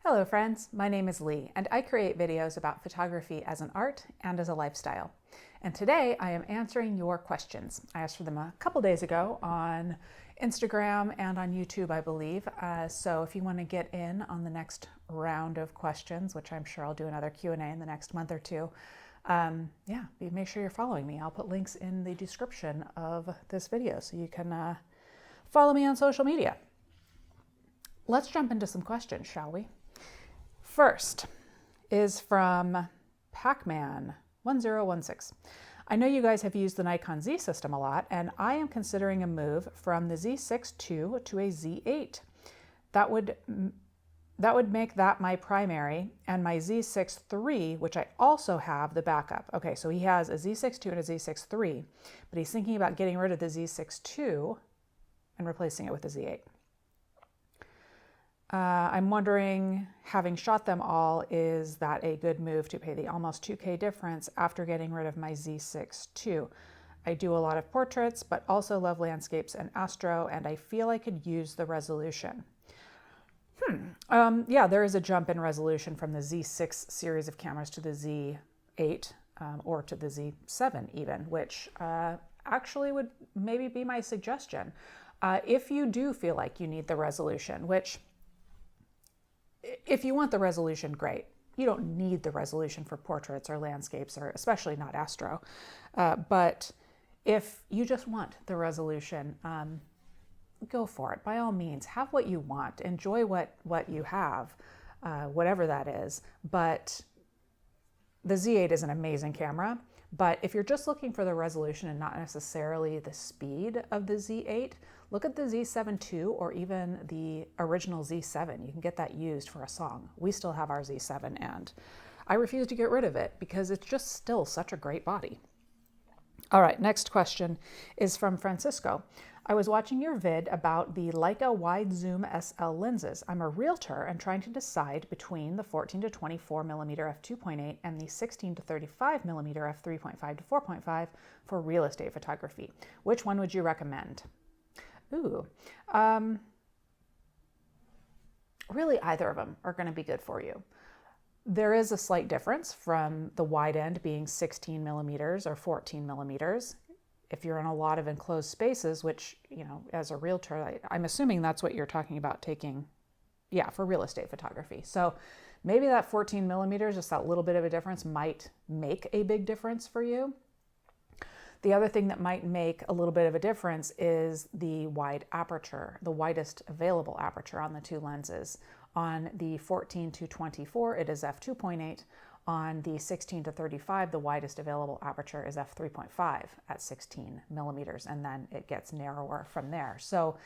Hello friends, my name is Leigh and I create videos about photography as an art and as a lifestyle. And today I am answering your questions. I asked for them a couple days ago on Instagram and on YouTube, I believe. So if you want to get in on the next round of questions, which I'm sure I'll do another Q&A in the next month or two, make sure you're following me. I'll put links in the description of this video so you can follow me on social media. Let's jump into some questions, shall we? First is from Pac-Man1016. I know you guys have used the Nikon Z system a lot, and I am considering a move from the Z6 II to a Z8. That would make that my primary, and my Z6 III, which I also have the backup. Okay, so he has a Z6 II and a Z6 III, but he's thinking about getting rid of the Z6 II and replacing it with the Z8. I'm wondering, having shot them all, is that a good move to pay the almost 2K difference after getting rid of my Z6 II? I do a lot of portraits, but also love landscapes and astro, and I feel I could use the resolution. Yeah, there is a jump in resolution from the Z6 series of cameras to the Z8 or to the Z7 even, which actually would maybe be my suggestion. If you do feel like you need the resolution, which if you want the resolution, great. You don't need the resolution for portraits or landscapes, or especially not astro. But if you just want the resolution, go for it. By all means, have what you want. Enjoy what you have, whatever that is. But the Z8 is an amazing camera. But if you're just looking for the resolution and not necessarily the speed of the Z8, look at the Z7 II or even the original Z7. You can get that used for a song. We still have our Z7 and I refuse to get rid of it because it's just still such a great body. All right, next question is from Francisco. I was watching your vid about the Leica wide zoom SL lenses. I'm a realtor and trying to decide between the 14 to 24 millimeter f2.8 and the 16 to 35 millimeter f3.5 to 4.5 for real estate photography. Which one would you recommend? Ooh, really either of them are going to be good for you. There is a slight difference from the wide end being 16 millimeters or 14 millimeters. If you're in a lot of enclosed spaces, which, you know, as a realtor, I'm assuming that's what you're talking about taking, yeah, for real estate photography. So maybe that 14 millimeters, just that little bit of a difference might make a big difference for you. The other thing that might make a little bit of a difference is the wide aperture, the widest available aperture on the two lenses. On the 14 to 24, it is f2.8. On the 16 to 35, the widest available aperture is f3.5 at 16 millimeters, and then it gets narrower from there. So,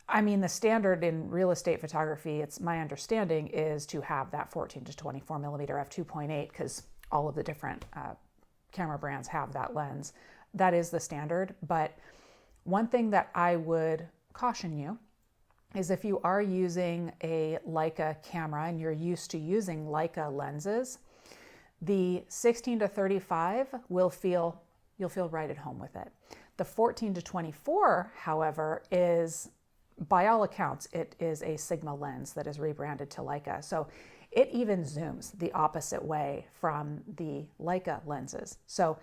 I mean, the standard in real estate photography, it's my understanding, is to have that 14 to 24 millimeter f2.8 because all of the different camera brands have that lens. That is the standard. But one thing that I would caution you is if you are using a Leica camera and you're used to using Leica lenses, the 16 to 35 you'll feel right at home with it. The 14 to 24, however, is, by all accounts, it is a Sigma lens that is rebranded to Leica. So it even zooms the opposite way from the Leica lenses. So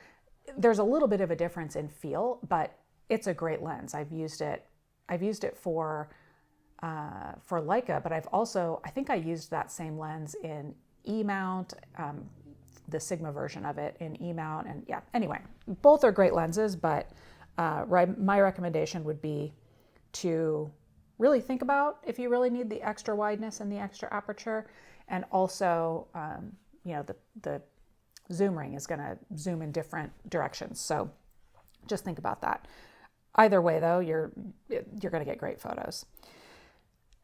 there's a little bit of a difference in feel, but it's a great lens. I've used it for Leica, but I think I used that same lens in E-mount, the Sigma version of it in E-mount, and yeah, anyway, both are great lenses, but my recommendation would be to really think about if you really need the extra wideness and the extra aperture, and also, the zoom ring is going to zoom in different directions, so just think about that. Either way, though, you're going to get great photos.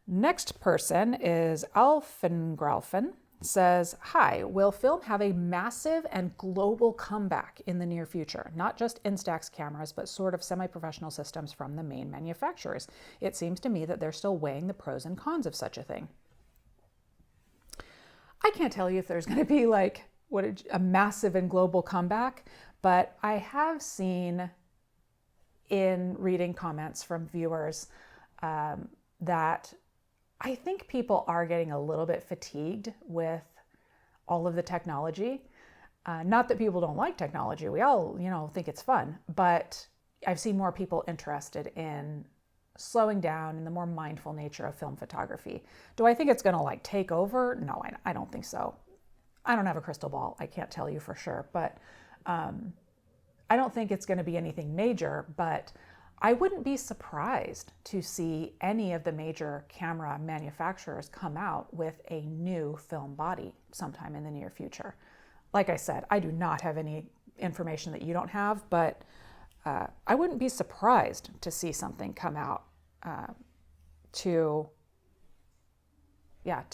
Next person is Alfengralfen, says, hi, will film have a massive and global comeback in the near future? Not just Instax cameras, but sort of semi-professional systems from the main manufacturers. It seems to me that they're still weighing the pros and cons of such a thing. I can't tell you if there's going to be like a massive and global comeback, but I have seen in reading comments from viewers that I think people are getting a little bit fatigued with all of the technology. Not that people don't like technology. We all, think it's fun, but I've seen more people interested in slowing down and the more mindful nature of film photography. Do I think it's going to take over? No, I don't think so. I don't have a crystal ball. I can't tell you for sure, but I don't think it's going to be anything major, but I wouldn't be surprised to see any of the major camera manufacturers come out with a new film body sometime in the near future. Like I said, I do not have any information that you don't have, but I wouldn't be surprised to see something come out to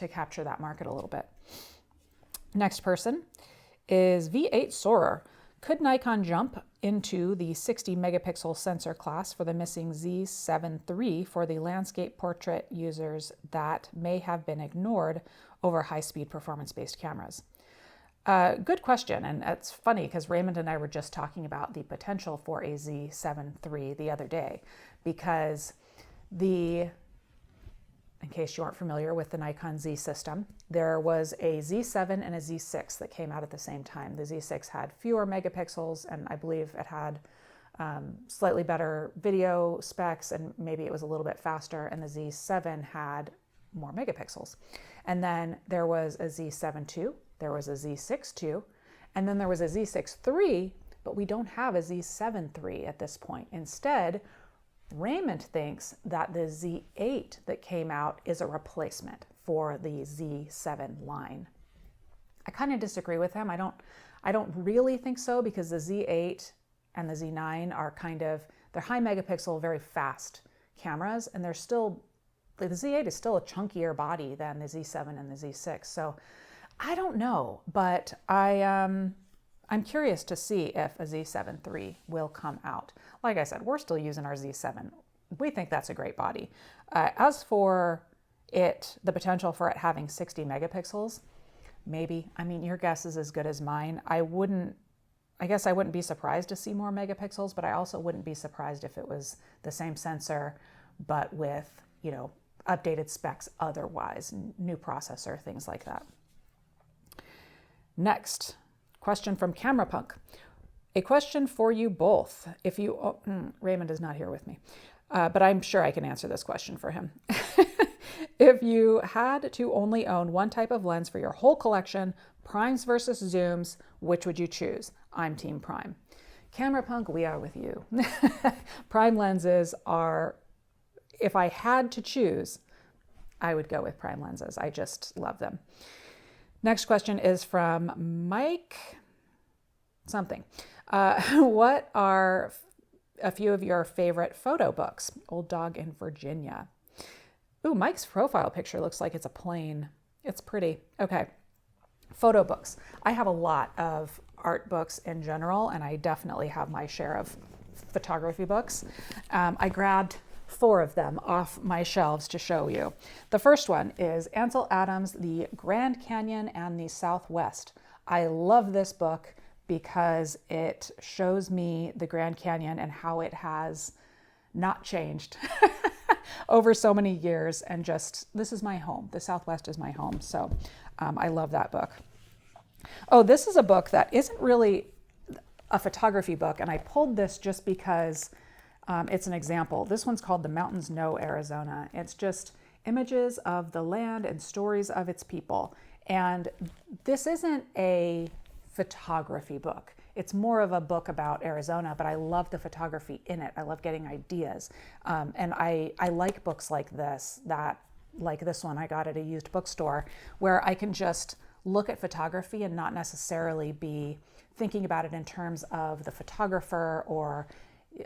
capture that market a little bit. Next person is V8 Soarer. Could Nikon jump into the 60 megapixel sensor class for the missing Z7 III for the landscape portrait users that may have been ignored over high-speed performance-based cameras? Good question, and it's funny because Raymond and I were just talking about the potential for a Z7 III the other day, because in case you aren't familiar with the Nikon Z system, there was a Z7 and a Z6 that came out at the same time. The Z6 had fewer megapixels, and I believe it had slightly better video specs, and maybe it was a little bit faster, and the Z7 had more megapixels. And then there was a Z7 II, there was a Z6 II, and then there was a Z6 III, but we don't have a Z7 III at this point. Instead, Raymond thinks that the Z8 that came out is a replacement for the Z7 line. I kind of disagree with him. I don't really think so, because the Z8 and the Z9 are they're high megapixel, very fast cameras, and the Z8 is still a chunkier body than the Z7 and the Z6. So I don't know, but I'm curious to see if a Z7 III will come out. Like I said, we're still using our Z7. We think that's a great body. As for the potential for it having 60 megapixels, maybe. I mean, your guess is as good as mine. I guess I wouldn't be surprised to see more megapixels, but I also wouldn't be surprised if it was the same sensor, but with, updated specs otherwise, new processor, things like that. Next, question from CameraPunk. A question for you both. Raymond is not here with me, but I'm sure I can answer this question for him. If you had to only own one type of lens for your whole collection, primes versus zooms, which would you choose? I'm Team Prime. CameraPunk, we are with you. Prime lenses are, if I had to choose, I would go with prime lenses. I just love them. Next question is from Mike something. What are a few of your favorite photo books? Old Dog in Virginia. Ooh, Mike's profile picture looks like it's a plane. It's pretty. Okay. Photo books. I have a lot of art books in general, and I definitely have my share of photography books. I grabbed 4 of them off my shelves to show you. The first one is Ansel Adams' The Grand Canyon and the Southwest. I love this book because it shows me the Grand Canyon and how it has not changed over so many years, and this is my home. The Southwest is my home, so I love that book. Oh, this is a book that isn't really a photography book, and I pulled this just because it's an example. This one's called The Mountains Know Arizona. It's just images of the land and stories of its people. And this isn't a photography book. It's more of a book about Arizona, but I love the photography in it. I love getting ideas. And I like books like this one I got at a used bookstore, where I can just look at photography and not necessarily be thinking about it in terms of the photographer or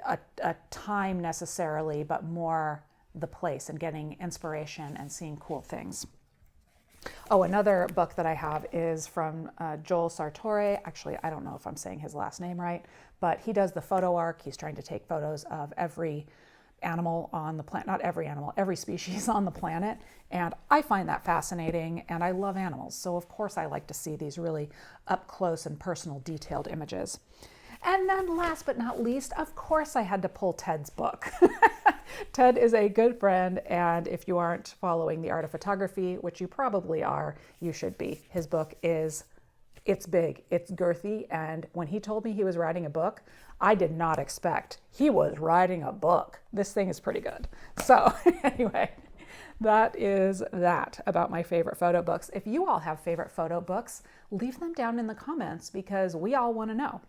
a time necessarily, but more the place and getting inspiration and seeing cool things. Oh, another book that I have is from Joel Sartore. Actually, I don't know if I'm saying his last name right, but he does the photo arc. He's trying to take photos of every animal on the planet, not every animal, every species on the planet. And I find that fascinating, and I love animals. So of course I like to see these really up close and personal, detailed images. And then last but not least, of course I had to pull Ted's book. Ted is a good friend, and if you aren't following The Art of Photography, which you probably are, you should be. His book it's big, it's girthy, and when he told me he was writing a book, I did not expect he was writing a book. This thing is pretty good. So anyway, that is that about my favorite photo books. If you all have favorite photo books, leave them down in the comments because we all want to know.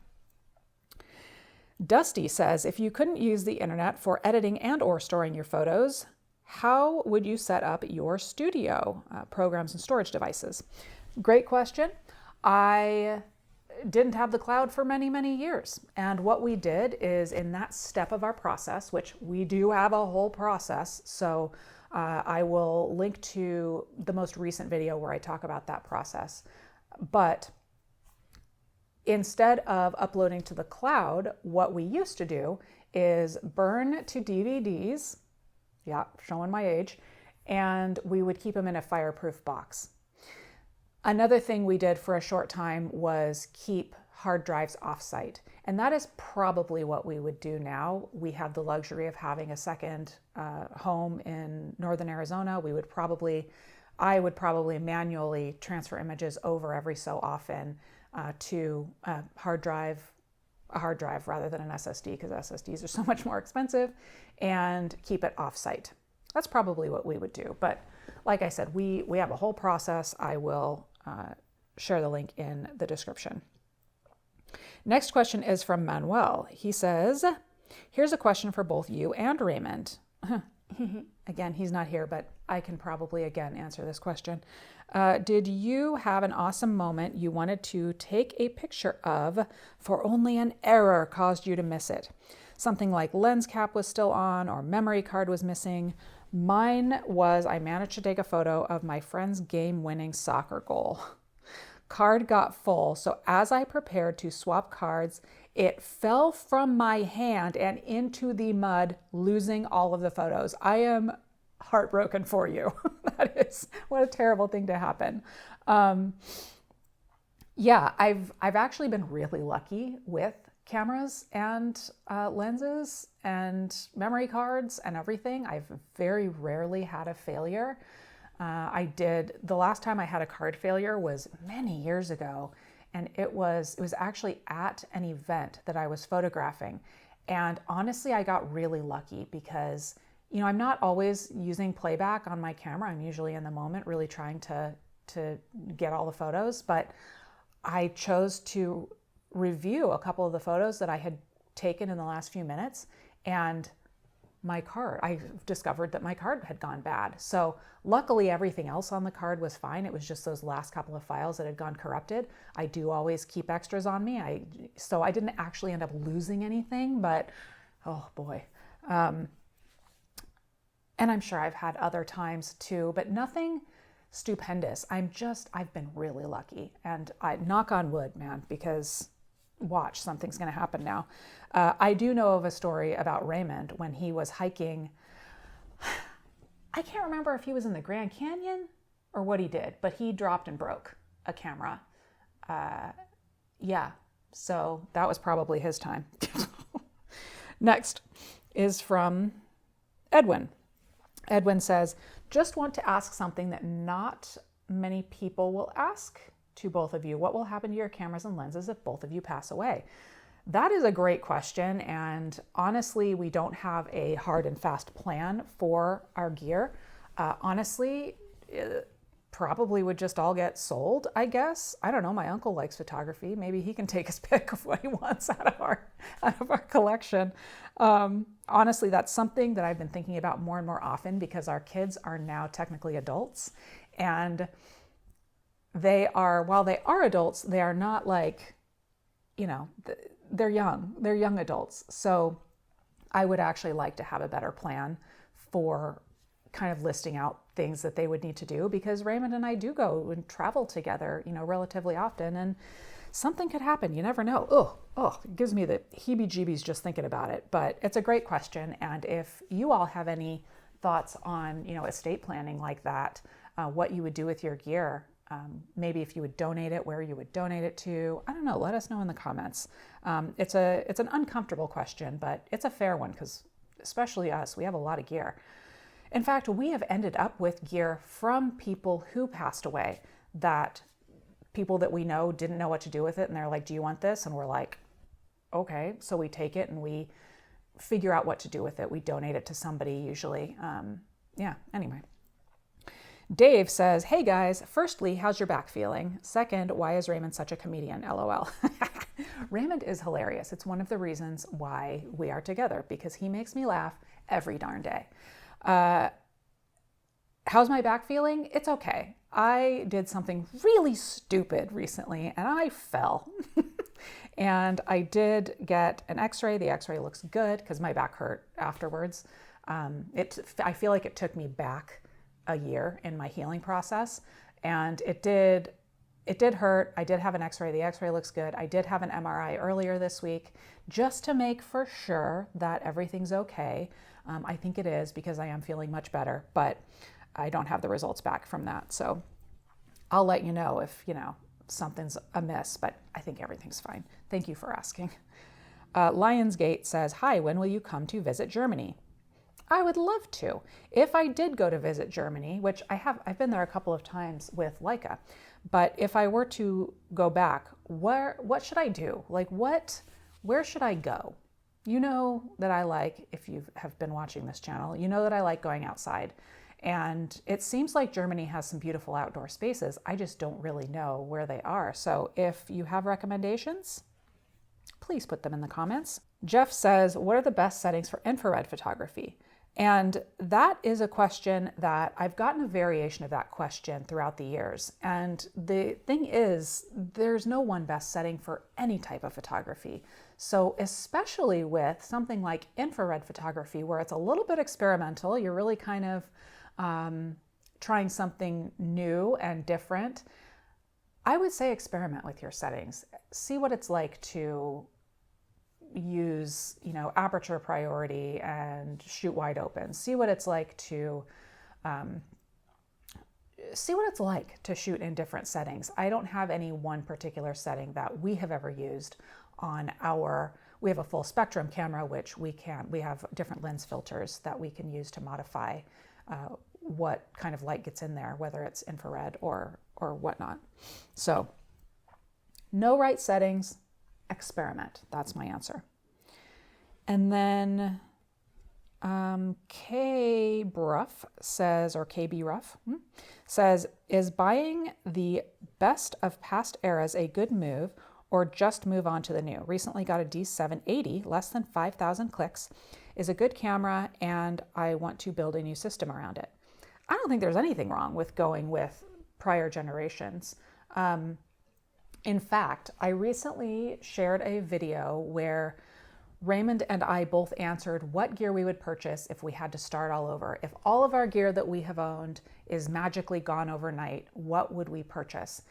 Dusty says, if you couldn't use the internet for editing and or storing your photos, how would you set up your studio programs and storage devices? Great question. I didn't have the cloud for many, many years. And what we did is in that step of our process, which we do have a whole process. So I will link to the most recent video where I talk about that process. But instead of uploading to the cloud, what we used to do is burn to DVDs, yeah, showing my age, and we would keep them in a fireproof box. Another thing we did for a short time was keep hard drives offsite, and that is probably what we would do now. We have the luxury of having a second home in northern Arizona. I would probably manually transfer images over every so often to a hard drive rather than an SSD, because SSDs are so much more expensive, and keep it offsite. That's probably what we would do. But like I said, we have a whole process. I will share the link in the description. Next question is from Manuel. He says, here's a question for both you and Raymond. Again, he's not here, but I can probably again answer this question. Did you have an awesome moment you wanted to take a picture of for only an error caused you to miss it? Something like lens cap was still on or memory card was missing. Mine was I managed to take a photo of my friend's game-winning soccer goal. Card got full, so as I prepared to swap cards, it fell from my hand and into the mud, losing all of the photos. I am heartbroken for you. That is, what a terrible thing to happen. Yeah, I've actually been really lucky with cameras and lenses and memory cards and everything. I've very rarely had a failure. The last time I had a card failure was many years ago, and it was actually at an event that I was photographing. And honestly, I got really lucky because, you know, I'm not always using playback on my camera. I'm usually in the moment really trying to get all the photos, but I chose to review a couple of the photos that I had taken in the last few minutes, and I discovered that my card had gone bad. So luckily everything else on the card was fine. It was just those last couple of files that had gone corrupted. I do always keep extras on me. So I didn't actually end up losing anything, but oh boy. And I'm sure I've had other times too, but nothing stupendous. I've been really lucky, and I knock on wood, man, because watch, something's going to happen now. I do know of a story about Raymond when he was hiking. I can't remember if he was in the Grand Canyon or what he did, but he dropped and broke a camera. Yeah, so that was probably his time. Next is from Edwin. Edwin says, just want to ask something that not many people will ask to both of you. What will happen to your cameras and lenses if both of you pass away? That is a great question, and honestly, we don't have a hard and fast plan for our gear. Honestly, it probably would just all get sold, I guess. I don't know, my uncle likes photography. Maybe he can take his pick of what he wants out of our collection. Honestly, that's something that I've been thinking about more and more often because our kids are now technically adults, and while they are adults, they are not like, you know, they're young adults. So I would actually like to have a better plan for kind of listing out things that they would need to do, because Raymond and I do go and travel together, you know, relatively often, and something could happen. You never know. It gives me the heebie-jeebies just thinking about it. But it's a great question. And if you all have any thoughts on, you know, estate planning like that, what you would do with your gear, maybe if you would donate it, where you would donate it to, I don't know, let us know in the comments. It's an uncomfortable question, but it's a fair one because especially us, we have a lot of gear. In fact, we have ended up with gear from people who passed away, that people that we know didn't know what to do with it. And they're like, do you want this? And we're like, okay. So we take it and we figure out what to do with it. We donate it to somebody usually. Anyway. Dave says, hey guys, firstly, how's your back feeling? Second, why is Raymond such a comedian? LOL. Raymond is hilarious. It's one of the reasons why we are together, because he makes me laugh every darn day. How's my back feeling? It's okay. I did something really stupid recently and I fell. And I did get an x-ray. The x-ray looks good because my back hurt afterwards. I feel like it took me back a year in my healing process, and it did hurt. I did have an x-ray. The x-ray looks good. I did have an MRI earlier this week just to make for sure that everything's okay. I think it is, because I am feeling much better, but I don't have the results back from that. So I'll let you know if, something's amiss, but I think everything's fine. Thank you for asking. Lionsgate says, hi, when will you come to visit Germany? I would love to. If I did go to visit Germany, which I've been there a couple of times with Leica, but if I were to go back, what should I do? Like where should I go? You know that I like, if you have been watching this channel, you know that I like going outside. And it seems like Germany has some beautiful outdoor spaces. I just don't really know where they are. So if you have recommendations, please put them in the comments. Jeff says, what are the best settings for infrared photography? And that is a question that I've gotten a variation of that question throughout the years. And the thing is, there's no one best setting for any type of photography. So especially with something like infrared photography, where it's a little bit experimental, you're really kind of trying something new and different, I would say experiment with your settings. See what it's like to use, aperture priority and shoot wide open. See what it's like to shoot in different settings. I don't have any one particular setting that we have ever used on we have a full spectrum camera, which we have different lens filters that we can use to modify what kind of light gets in there, whether it's infrared or whatnot. So no right settings, experiment. That's my answer. And then K Bruff says, or KB Ruff says, is buying the best of past eras a good move, or just move on to the new? Recently got a D780, less than 5,000 clicks, is a good camera, and I want to build a new system around it. I don't think there's anything wrong with going with prior generations. In fact, I recently shared a video where Raymond and I both answered what gear we would purchase if we had to start all over. If all of our gear that we have owned is magically gone overnight, what would we purchase?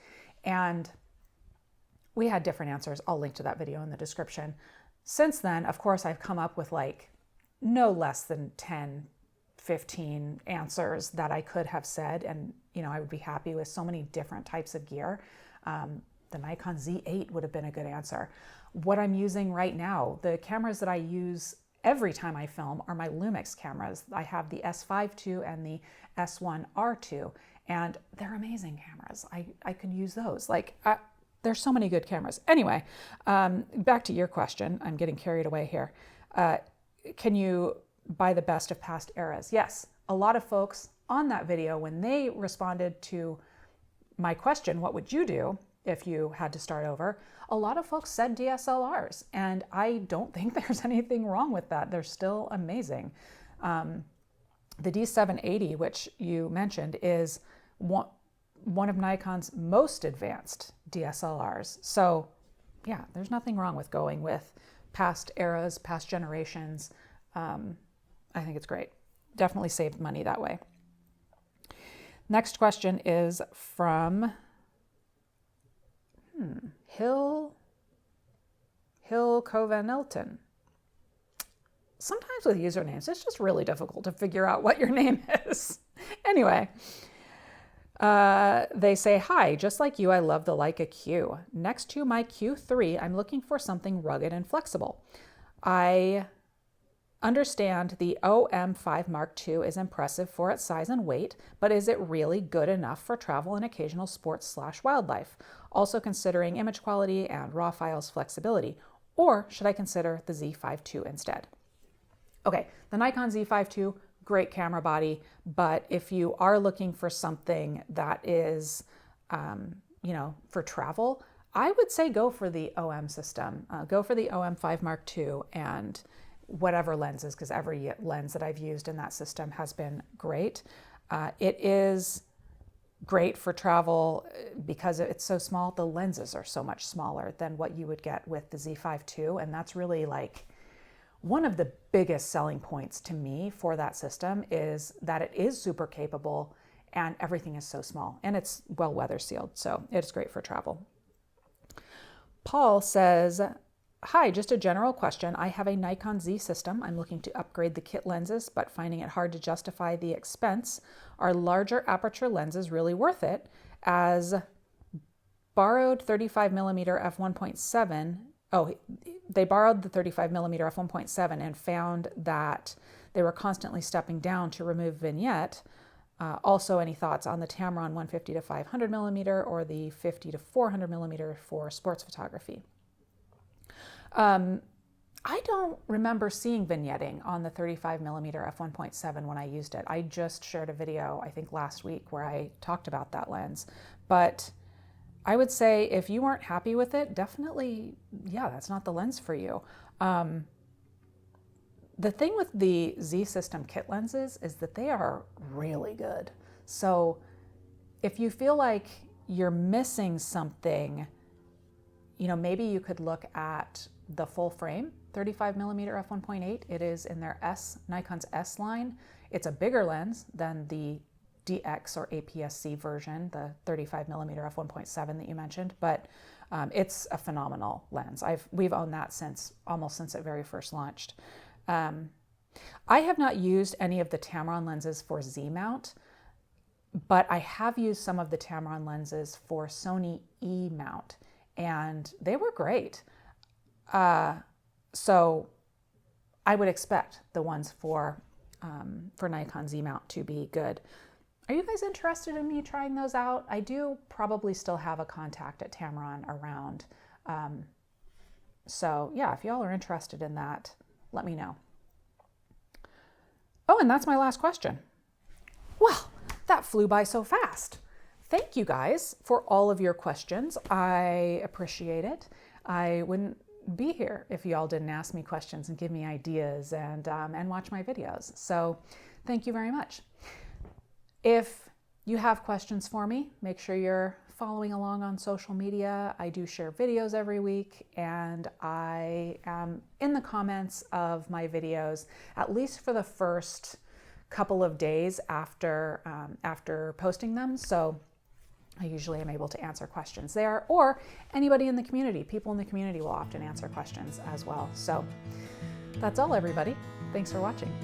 And we had different answers. I'll link to that video in the description. Since then, of course, I've come up with like no less than 10, 15 answers that I could have said, and I would be happy with so many different types of gear. The Nikon Z8 would have been a good answer. What I'm using right now, the cameras that I use every time I film are my Lumix cameras. I have the S5 II and the S1R II, and they're amazing cameras. I could use those. There's so many good cameras. Anyway, back to your question. I'm getting carried away here. Can you buy the best of past eras? Yes. A lot of folks on that video, when they responded to my question, what would you do if you had to start over? A lot of folks said DSLRs, and I don't think there's anything wrong with that. They're still amazing. The D780, which you mentioned, is one of Nikon's most advanced DSLRs. So yeah, there's nothing wrong with going with past eras, past generations. I think it's great. Definitely saved money that way. Next question is from Hill Covanelton. Sometimes with usernames, it's just really difficult to figure out what your name is. Anyway, they say, hi, just like you, I love the Leica Q. Next to my Q3, I'm looking for something rugged and flexible. I Understand the OM5 Mark II is impressive for its size and weight, but is it really good enough for travel and occasional sports/wildlife? Also considering image quality and raw files flexibility. Or should I consider the Z5 II instead? Okay, the Nikon Z5 II, great camera body, but if you are looking for something that is, for travel, I would say go for the OM system. Go for the OM5 Mark II and whatever lenses, because every lens that I've used in that system has been great. It is great for travel because it's so small. The lenses are so much smaller than what you would get with the Z5 II, and that's really like one of the biggest selling points to me for that system is that it is super capable and everything is so small and it's well weather sealed, so it's great for travel. Paul says, hi, just a general question. I have a Nikon Z system. I'm looking to upgrade the kit lenses, but finding it hard to justify the expense. Are larger aperture lenses really worth it? As borrowed 35mm f1.7, they borrowed the 35mm f1.7 and found that they were constantly stepping down to remove vignette. Also, any thoughts on the Tamron 150 to 500mm or the 50 to 400mm for sports photography? I don't remember seeing vignetting on the 35mm f1.7 when I used it. I just shared a video, I think last week, where I talked about that lens. But I would say if you weren't happy with it, definitely, yeah, that's not the lens for you. The thing with the Z system kit lenses is that they are really good. So if you feel like you're missing something, maybe you could look at the full frame 35mm f1.8. It is in their Nikon's S line. It's a bigger lens than the DX or APS-C version, the 35mm f1.7 that you mentioned, but it's a phenomenal lens. We've owned that almost since it very first launched. I have not used any of the Tamron lenses for Z mount, but I have used some of the Tamron lenses for Sony E mount, and they were great. So I would expect the ones for Nikon Z mount to be good. Are you guys interested in me trying those out? I do probably still have a contact at Tamron around. So yeah, if y'all are interested in that, let me know. Oh, and that's my last question. Well, that flew by so fast. Thank you guys for all of your questions. I appreciate it. I wouldn't be here if y'all didn't ask me questions and give me ideas and watch my videos. So thank you very much. If you have questions for me, make sure you're following along on social media. I do share videos every week, and I am in the comments of my videos, at least for the first couple of days after posting them. So I usually am able to answer questions there, or anybody in the community. People in the community will often answer questions as well. So that's all, everybody. Thanks for watching.